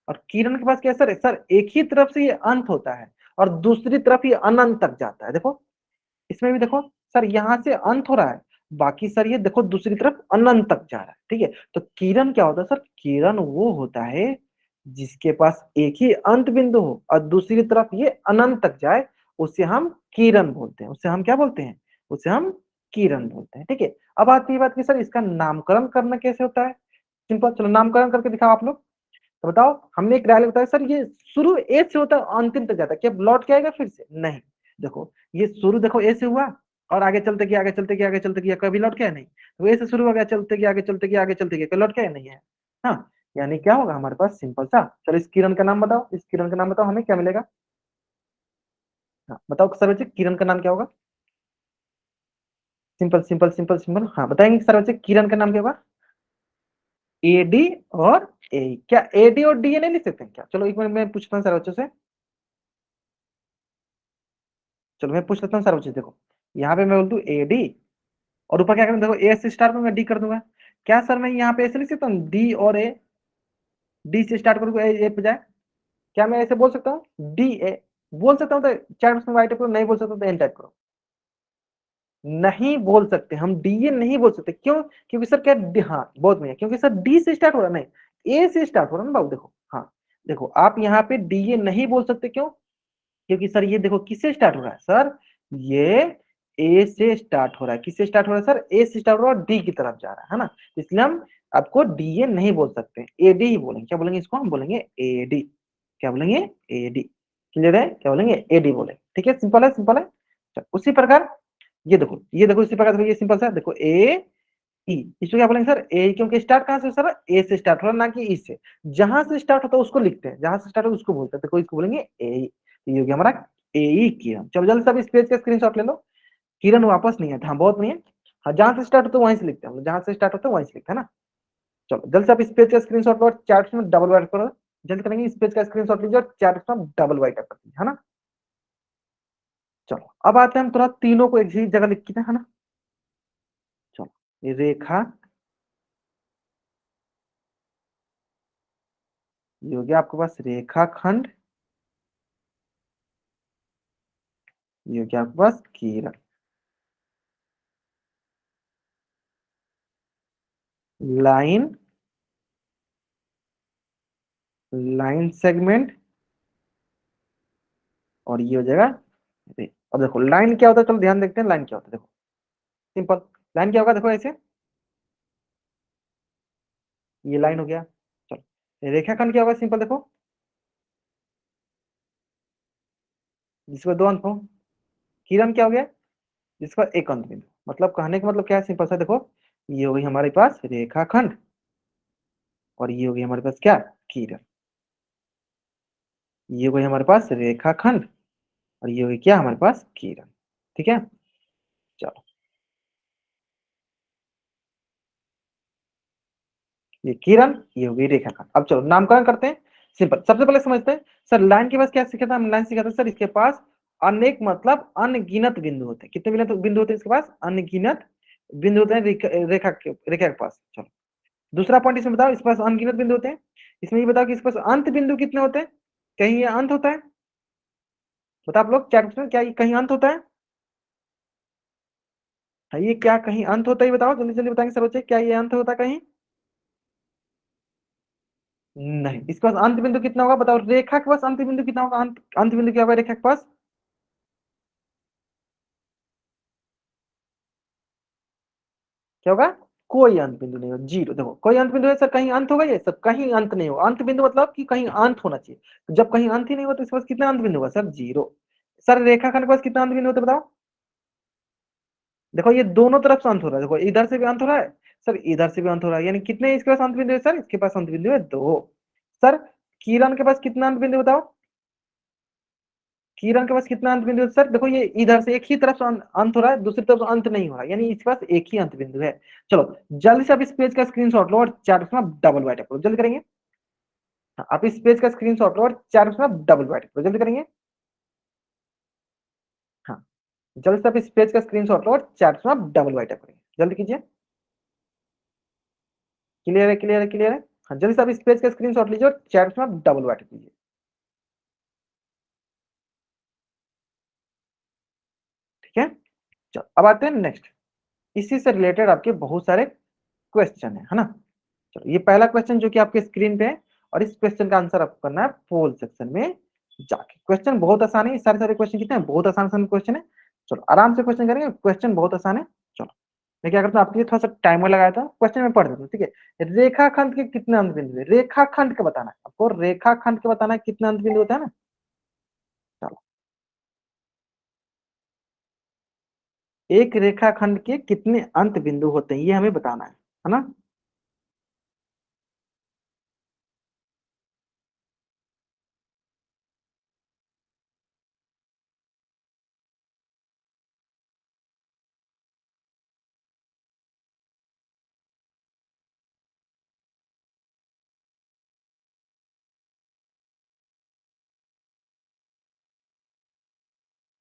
और किरण के पास क्या है सर, एक ही तरफ से ये अंत होता है और दूसरी तरफ ये अनंत तक जाता है। देखो इसमें भी देखो सर, यहाँ से अंत हो रहा है, बाकी सर ये देखो दूसरी तरफ अनंत तक जा रहा है। ठीक है, तो किरण क्या होता है सर, किरण वो होता है जिसके पास एक ही अंत बिंदु हो और दूसरी तरफ ये अनंत तक जाए, उसे हम किरण बोलते हैं, उसे हम क्या बोलते हैं, उसे हम किरण बोलते हैं। ठीक है, अब आती है बात की सर इसका नामकरण करना कैसे होता है। सिंपल, चलो नामकरण करके दिखाओ आप लोग। तो बताओ, हमने एक डायलॉग बताया सर, ये शुरू ए से होता है अंतिम तक जाता है, क्या लौट के आएगा फिर से, नहीं। देखो ये शुरू देखो ए से हुआ और आगे चलते गया, आगे चलते गया, आगे चलते गया, कभी लौट के आया नहीं। तो ए से शुरू हो गया, चलते गया, आगे चलते गया, आगे चलते गया, कभी लौट के आया नहीं है। हाँ, यानी क्या होगा हमारे पास, सिंपल सा। चलो इस किरण का नाम बताओ, इस किरण का नाम बताओ, हमें क्या मिलेगा। हाँ बताओ सर बच्चे, किरण का नाम क्या होगा। सिंपल सिंपल सिंपल सिंपल, हाँ बताएंगे सर बच्चे, किरण का नाम क्या होगा। एडी और ए, क्या एडी और डी नहीं लिख सकते हैं क्या। चलो एक मिनट मैं पूछता हूँ सर बच्चों से, चलो मैं पूछ लेता हूँ सर बच्चे, देखो यहाँ पे मैं बोल दूं ए डी और ऊपर क्या करूँ, देखो ए से स्टार्ट करूंगा, डी कर दूंगा। क्या सर मैं यहाँ पे ऐसे लिख सकता हूँ, डी और ए, डी से स्टार्ट करूंगा ए पे जाए, क्या मैं ऐसे बोल सकता हूँ, डी ए बोल सकता हूँ, तो चैट में वाइट करो, नहीं बोल सकता तो एन टाइप करो। नहीं बोल सकते हम, डी ए नहीं बोल सकते, क्यों, क्योंकि सर क्या हाँ बहुत बढ़िया, क्योंकि सर डी से स्टार्ट हो रहा है, नहीं ए से स्टार्ट हो रहा है ना बाबू। देखो हाँ, देखो आप यहाँ पे डी ए नहीं बोल सकते, क्यों, क्योंकि सर ये देखो किससे स्टार्ट हो रहा है सर, ये ए से स्टार्ट हो रहा है, किससे स्टार्ट हो रहा है सर, ए से स्टार्ट हो रहा है और डी की तरफ जा रहा है ना। इसलिए हम आपको डी ए नहीं बोल सकते, ए डी ही बोलेंगे। क्या बोलेंगे इसको, हम बोलेंगे ए डी, क्या बोलेंगे ए डी। क्लियर है, क्या बोलेंगे ए डी बोलेंगे। ठीक है, सिंपल है, सिंपल है। चलो, उसी प्रकार ये देखो, ये देखो इसी प्रकार देखो, ये सिंपल सा देखो ए ई, इसको क्या बोलेंगे सर ए, क्योंकि स्टार्ट कहां से सर, ए से स्टार्ट हो रहा है ना कि ई से। जहां से स्टार्ट होता है उसको लिखते हैं, जहां से स्टार्ट होता है उसको बोलते हैं, तो कोई इसको बोलेंगे ए ई। ये हो गया हमारा ए ई किरण। चलो जल्दी सब इस पेज का स्क्रीनशॉट ले लो, किरण वापस नहीं आता, हाँ बहुत नहीं है। हाँ जहां से स्टार्ट होता है वहीं से लिखते हैं हम लोग, जहां से स्टार्ट होता है वहीं से लिखते हैं ना। चलो जल्दी से आप इस पेज का स्क्रीनशॉट लो, चैट में डबल वाइट करो, जल्दी करेंगे, इस पेज का स्क्रीनशॉट लीजिए और चैट में डबल वाइट कर दीजिए, है ना। चलो अब आते हैं हम तुरंत तीनों को एक ही जगह लिखते हैं, है ना। चलो ये रेखा, ये हो गया आपके पास रेखाखंड, ये हो गया आपके पास किरण। लाइन, लाइन सेगमेंट, और ये हो जाएगा रे। अब देखो लाइन क्या होता है, चलो ध्यान देखते हैं लाइन क्या होता है। देखो सिंपल, लाइन क्या होगा, देखो ऐसे, ये लाइन हो गया। चलो रेखाखंड क्या होगा, सिंपल देखो, जिसका दो अंत हो। किरण क्या हो गया, जिसका एक अंत बिंदु। मतलब कहने का मतलब क्या है, सिंपल सा देखो, ये हो गई हमारे पास रेखाखंड, और ये हो गई हमारे पास क्या, किरण। ये हो गई हमारे पास रेखाखंड, और ये हो गई क्या हमारे पास, किरण। ठीक है। चलो ये किरण, ये हो गई रेखाखंड। अब चलो नामकरण करते हैं। सिंपल, सबसे पहले समझते हैं। सर लाइन के पास क्या सीखा था, हम लाइन सीखा था सर, इसके पास अनेक मतलब अनगिनत बिंदु होते हैं। कितने बिंदु होते हैं इसके पास, अनगिनत बिंदु होते हैं रेखा के पास। चलो दूसरा पॉइंट इसमें बताओ, इसके पास अनगिनत बिंदु होते हैं। इसमें ये बताओ कि इसके पास अंत बिंदु कितने होते हैं, कहीं ये अंत होता है, बताओ आप लोग चैट में, क्या ये कहीं अंत होता है। हाँ, ये क्या कहीं अंत होता है, ये बताओ जल्दी जल्दी बताएंगे सर बच्चे, क्या ये अंत होता है कहीं, नहीं। इसके पास अंत बिंदु कितना होगा, बताओ रेखा के पास अंत बिंदु कितना होगा, अंत बिंदु क्या होगा रेखा के पास, क्या होगा, कोई अंत बिंदु नहीं होगा, जीरो। देखो कोई अंत बिंदु है सर, कहीं अंत होगा, ये सब कहीं अंत नहीं होगा। अंत बिंदु मतलब कि कहीं अंत होना चाहिए। तो जब कहीं अंत ही नहीं होगा तो इसके पास कितना अंत बिंदु होगा सर, जीरो। सर रेखाखंड के पास कितना अंत बिंदु होता है बताओ। देखो ये दोनों तरफ से अंत हो रहा है, देखो इधर से भी अंत हो रहा है सर, इधर से भी अंत हो रहा है, यानी कितने इसके पास अंत बिंदु है सर, इसके पास अंत बिंदु है दो। सर किरण के पास कितना अंत बिंदु बताओ, किरण के पास कितना अंत बिंदु है सर, देखो ये इधर से एक ही तरफ से अंत हो रहा है, दूसरी तरफ से अंत नहीं हो रहा है, यानी इसके पास एक ही अंत बिंदु है। चलो जल्दी से आप इस पेज का स्क्रीनशॉट लो और चार्ट में डबल बाइट करो, जल्दी करेंगे। हाँ, आप इस पेज का स्क्रीनशॉट लो और चार्ट में डबल बाइट करो, जल्दी करेंगे। हाँ जल्दी से आप इस पेज का स्क्रीनशॉट लो और चार्ट में डबल बाइट करेंगे, जल्दी कीजिए। क्लियर है, क्लियर है, क्लियर है। हाँ जल्दी से आप इस पेज का स्क्रीनशॉट लीजिए और चैट में डबल बाइट कीजिए। ठीक है। चलो अब आते हैं नेक्स्ट, इसी से रिलेटेड आपके बहुत सारे क्वेश्चन है ना। चलो ये पहला क्वेश्चन जो कि आपके स्क्रीन पे है, और इस क्वेश्चन का आंसर आपको करना है पोल सेक्शन में जाके। क्वेश्चन बहुत आसान है, सारे सारे क्वेश्चन कितने हैं, बहुत आसान आसान क्वेश्चन है। चलो आराम से क्वेश्चन करेंगे, क्वेश्चन बहुत आसान है। चलो मैं क्या करता हूँ, आपके लिए थोड़ा सा टाइमर लगाया था, क्वेश्चन में पढ़ देता हूँ। ठीक है, रेखाखंड के कितने अंत बिंदु है, रेखाखंड का बताना है आपको, रेखाखंड के बताना है कितने अंत बिंदु होता है ना। चलो एक रेखाखंड के कितने अंत बिंदु होते हैं ये हमें बताना है ना।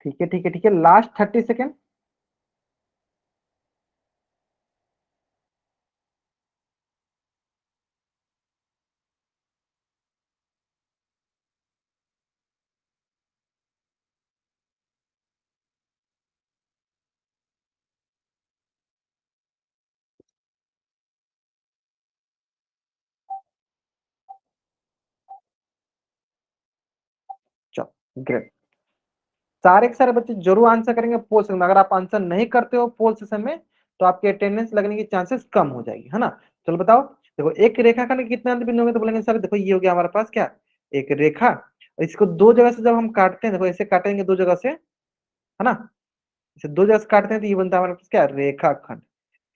ठीक है, ठीक है, ठीक है, लास्ट 30 सेकेंड। चलो ग्रेट, सारे के सारे बच्चे जरूर आंसर करेंगे पोल सेशन में। अगर आप आंसर नहीं करते हो पोल सेशन में तो आपके अटेंडेंस लगने की चांसेस कम हो जाएगी, है ना। चलो बताओ, देखो एक रेखाखंड के कितने अंत बिंदु होंगे, तो बोलेंगे सर देखो ये हो गया हमारे पास क्या, एक रेखा, और इसको दो जगह से जब हम काटते हैं, देखो ऐसे काटेंगे दो जगह से, है ना, इसे दो जगह से काटते हैं तो ये बनता है हमारे पास क्या, रेखाखंड।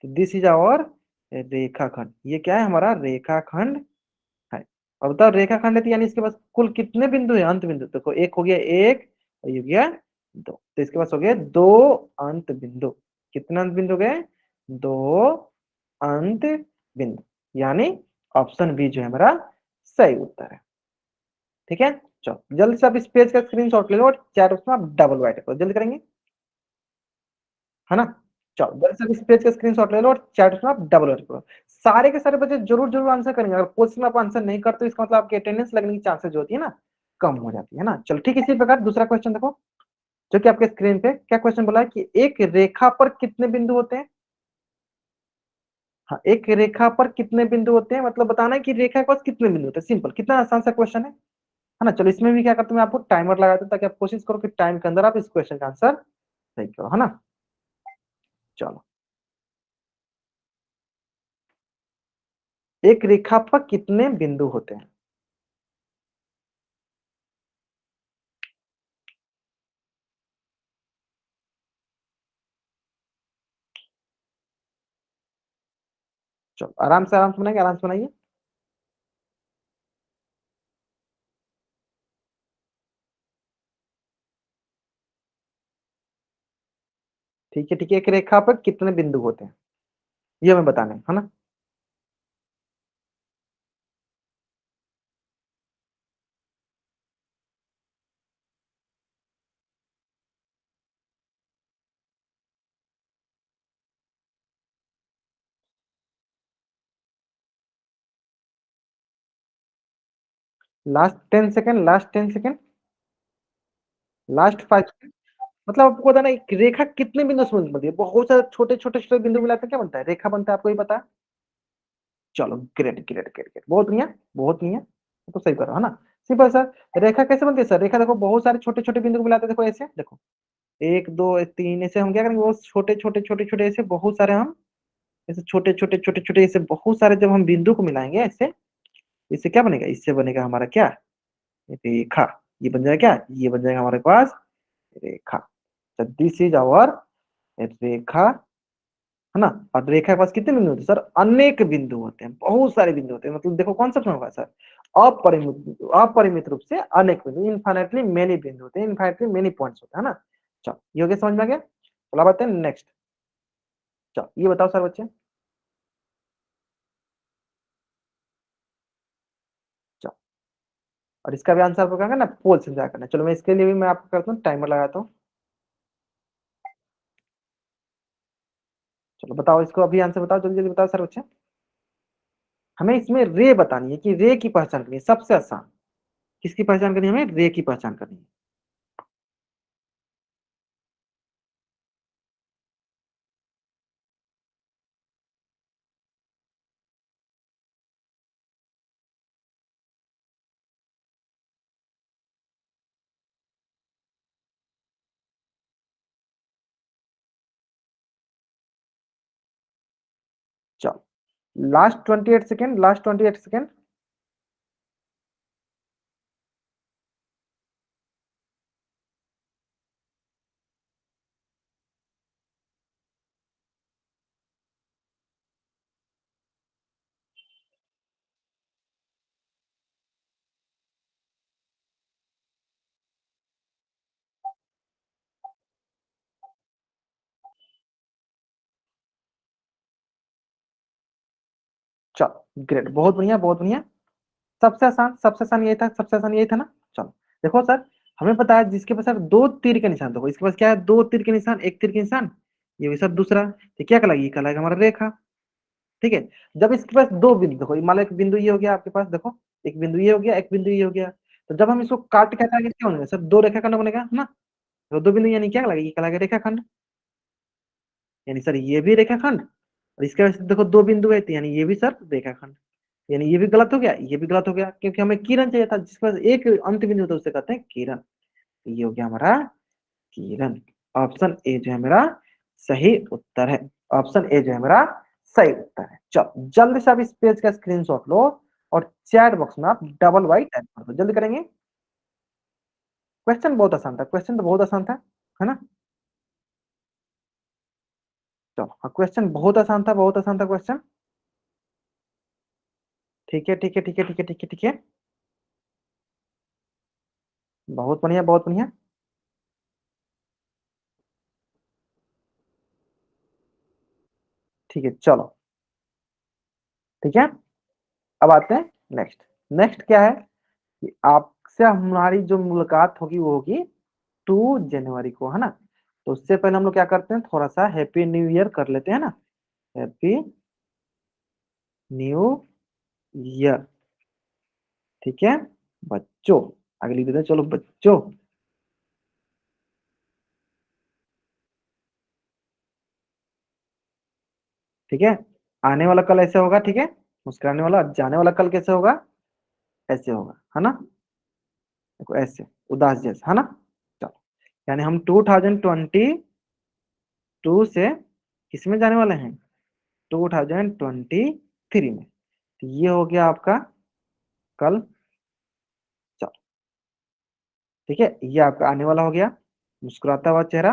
तो दिस इज आवर रेखाखंड, ये क्या है हमारा रेखाखंड है। अब बताओ रेखाखंड है तो यानी इसके पास कुल कितने बिंदु है, अंत बिंदु, देखो एक हो गया, एक और ये हो गया दो, तो इसके पास हो गया दो अंत बिंदु। कितने अंत बिंदु हो गए, दो अंत बिंदु, यानी ऑप्शन बी जो है हमारा सही उत्तर है। ठीक है। चलो जल्दी से आप इस पेज का स्क्रीनशॉट ले लो और चैट उसमें आप डबल राइट करो, जल्दी करेंगे, है ना। चलो जल्दी से आप इस पेज का स्क्रीनशॉट ले लो और चैट उसमें आप डबल राइट करो। सारे के सारे बच्चे जरूर जरूर आंसर करेंगे, अगर क्वेश्चन में आप आंसर नहीं करते तो इसका मतलब आपकी अटेंडेंस लगने की चांसेस जो होती है ना, कम हो जाती है ना। चलो ठीक है, इसी प्रकार दूसरा क्वेश्चन देखो, जो कि आपके स्क्रीन पे क्या क्वेश्चन बोला है कि एक रेखा पर कितने बिंदु होते हैं। हाँ, एक रेखा पर कितने बिंदु होते हैं, मतलब बताना है कि रेखा के पास कितने बिंदु होते हैं। सिंपल, कितना आसान सा क्वेश्चन है ना। चलो इसमें भी क्या करते हैं, मैं आपको टाइमर लगाता हूं ताकि आप कोशिश करो कि टाइम के अंदर आप इस क्वेश्चन का आंसर सही करो, है ना। चलो, एक रेखा पर कितने बिंदु होते हैं। चलो आराम से बनाइए, आराम से बनाइए। ठीक है ठीक है, एक रेखा पर कितने बिंदु होते हैं ये हमें बताना है ना। Last 10 second, last 10 second, last 5 second. मतलब आपको बताना है एक रेखा कितने बिंदु से बनती है। बहुत सारे छोटे छोटे छोटे बिंदु मिलाकर क्या बनता है, रेखा बनता है, आपको ही पता है। चलो ग्रेट ग्रेट ग्रेट ग्रेट, बहुत बढ़िया, बहुत बढ़िया। तो सही करो, है ना। सिंपल सर, रेखा कैसे बनती है सर। रेखा देखो बहुत सारे छोटे छोटे बिंदु को मिलाते हैं, देखो ऐसे देखो, एक दो तीन, ऐसे हम क्या करेंगे, वो छोटे छोटे छोटे छोटे ऐसे बहुत सारे हम, ऐसे छोटे छोटे छोटे छोटे ऐसे बहुत सारे जब हम बिंदु को मिलाएंगे ऐसे, इससे क्या बनेगा, इससे बनेगा हमारा क्या, रेखा। ये बन जाएगा क्या, ये बन जाएगा हमारे पास रेखा। दिस इज आवर रेखा, है ना। और रेखा के पास कितने बिंदु होते हैं सर, अनेक बिंदु होते हैं, बहुत सारे बिंदु होते हैं। मतलब देखो कॉन्सेप्ट में होगा सर, अपरिमित अपरिमित रूप से अनेक बिंदु, इनफाइनाइटली मेनी बिंदु होते हैं, इनफाइनाइटली मेनी पॉइंट्स होते हैं, है ना। चलो ये हो गया, समझ में आ गया। चलो बात है नेक्स्ट। चलो ये बताओ सर बच्चे। चलो, और इसका भी आंसर आपको क्या करना है, पोल से करना है। चलो मैं इसके लिए भी मैं आपको करता हूँ, टाइमर लगाता हूँ। चलो बताओ इसको, अभी आंसर बताओ, जल्दी जल्दी बताओ सर बच्चे। हमें इसमें रे बतानी है, कि रे की पहचान करनी है, सबसे आसान। किसकी पहचान करनी है, हमें रे की पहचान करनी है। चलो लास्ट 28 सेकेंड, लास्ट 28 सेकेंड। चलो ग्रेट, बहुत बढ़िया बहुत बढ़िया। सबसे आसान यही था, सबसे आसान यही था ना। चलो देखो सर, हमें पता है जिसके पास सर दो तीर के निशान, देखो इसके पास क्या है, दो तीर के निशान, एक तीर के निशान, ये भी सर दूसरा, तो क्या कहलाएगी, ये कहलाएगा हमारा रेखा। ठीक है। जब इसके पास दो बिंदु, देखो मान लो एक बिंदु ये हो गया आपके पास, देखो एक बिंदु ये हो गया, एक बिंदु ये हो गया, तो जब हम इसको काट के हटाएंगे क्या होगा सर, दो रेखाखंड बनेगा, है ना। तो दो बिंदु यानी क्या कहलाएगा, ये कहलाएगा रेखाखंड। यानी सर ये भी रेखाखंड, और इसके वजह से देखो दो बिंदु है, तो यानी ये भी सर रेखाखंड। यानी ये भी गलत हो गया, ये भी गलत हो गया, क्योंकि हमें किरण चाहिए था जिसके पास एक अंत बिंदु होता है, उसे कहते हैं किरण। तो ये हो गया हमारा किरण। ऑप्शन ए जो है मेरा सही उत्तर है। ऑप्शन ए जो है मेरा सही उत्तर है। चलो जल्दी से आप इस पेज का स्क्रीनशॉट लो, और चैट बॉक्स में आप डबल वाई टाइप कर दो, जल्दी करेंगे। क्वेश्चन बहुत आसान था, क्वेश्चन तो बहुत आसान था, है ना। चलो हाँ, क्वेश्चन बहुत आसान था, बहुत आसान था क्वेश्चन। ठीक है ठीक है ठीक है ठीक है ठीक है ठीक है, बहुत बढ़िया बहुत बढ़िया। ठीक है चलो, ठीक है। अब आते हैं नेक्स्ट। नेक्स्ट क्या है कि आपसे हमारी जो मुलाकात होगी वो होगी 2 जनवरी को, है ना। तो उससे पहले हम लोग क्या करते हैं, थोड़ा सा हैप्पी न्यू ईयर कर लेते हैं ना। Happy new year. ठीक है बच्चों, आगे लिख देते हैं, चलो बच्चों। ठीक है, आने वाला कल ऐसे होगा, ठीक है, मुस्कुराने वाला, जाने वाला कल कैसे होगा, ऐसे होगा, है ना, देखो ऐसे, उदास जैसे, है ना। चलो, यानी हम 2022 से किस में जाने वाले हैं, 2023 में। तो ये हो गया आपका कल। चलो, ठीक है, ये आपका आने वाला हो गया, मुस्कुराता हुआ चेहरा।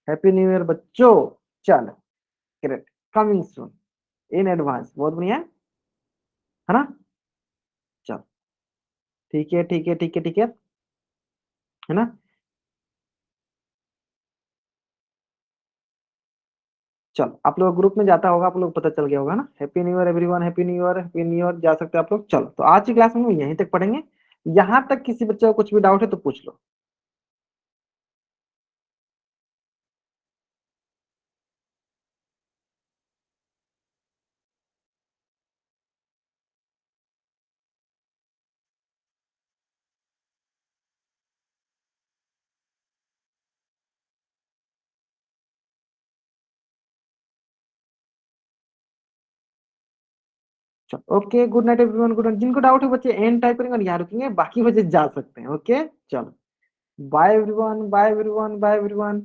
हैप्पी न्यू ईयर बच्चों। चलो, great, coming soon in advance, बहुत बढ़िया है ना। चलो, ठीक है, ठीक है, ठीक है, ठीक है ना। चलो, आप लोग ग्रुप में जाता होगा, आप लोग पता चल गया होगा ना, happy new year everyone, happy new year, happy new year, जा सकते हैं आप लोग। चलो, तो आज की क्लास में हम यहीं तक पढ़ेंगे। यहाँ तक किसी बच्चे को कुछ भी डाउट है तो पूछ लो। चलो, okay, good night everyone, good night. जिनको डाउट है बच्चे एंड टाइप करेंगे और यहाँ रुकेंगे, बाकी बच्चे जा सकते हैं। ओके, चलो, bye everyone, bye everyone, bye everyone.